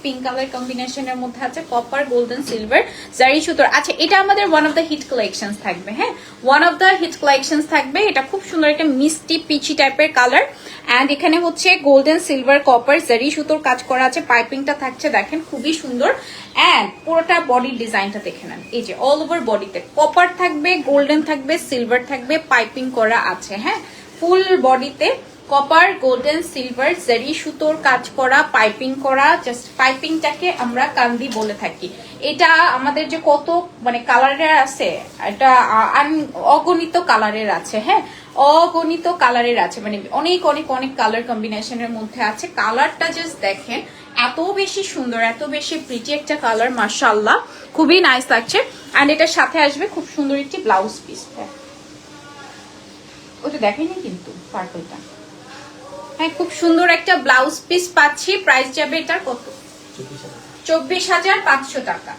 Pink colour কম্বিনেশনের মধ্যে আছে কপার গোল্ডেন সিলভার জারি সুতোর। আচ্ছা, এটা আমাদের one of the hit collection থাকবে। হ্যাঁ, one of the hit collection থাকবে। এটা খুব সুন্দর একটা মিষ্টি পিচি টাইপের কালার। অ্যান্ড এখানে হচ্ছে গোল্ডেন সিলভার কপার জারি সুতোর কাজ করা আছে। পাইপিংটা থাকছে দেখেন খুবই সুন্দর। অ্যান্ড পুরোটা বডির ডিজাইনটা দেখে নেন, এই যে অল ওভার বডিতে কপার থাকবে, গোল্ডেন থাকবে, সিলভার থাকবে, পাইপিং করা আছে। হ্যাঁ, ফুল বডিতে কপার গোল্ডেন সিলভার জারি সুতোর কাজ করা, পাইপিং করা। জাস্ট পাইপিংটাকে আমরা কান্দি বলে থাকি। এটা আমাদের যে কত মানে কালারের আছে, এটা অগণিত কালারের আছে। হ্যাঁ, অগণিত কালারের আছে, মানে অনেক অনেক অনেক কালার কম্বিনেশনের মধ্যে আছে। কালারটা জাস্ট দেখেন, এত বেশি সুন্দর, এত বেশি প্রিটি একটা কালার, মাশাআল্লাহ খুবই নাইস লাগছে। অ্যান্ড এটার সাথে আসবে খুব সুন্দর একটি ব্লাউজ পিস। হ্যাঁ, ওটা দেখেনি কিন্তু পার্পলটা। হ্যাঁ, খুব সুন্দর একটা ব্লাউজ পিস পাচ্ছি। প্রাইস যাবে এটার কত? 24,500 টাকা।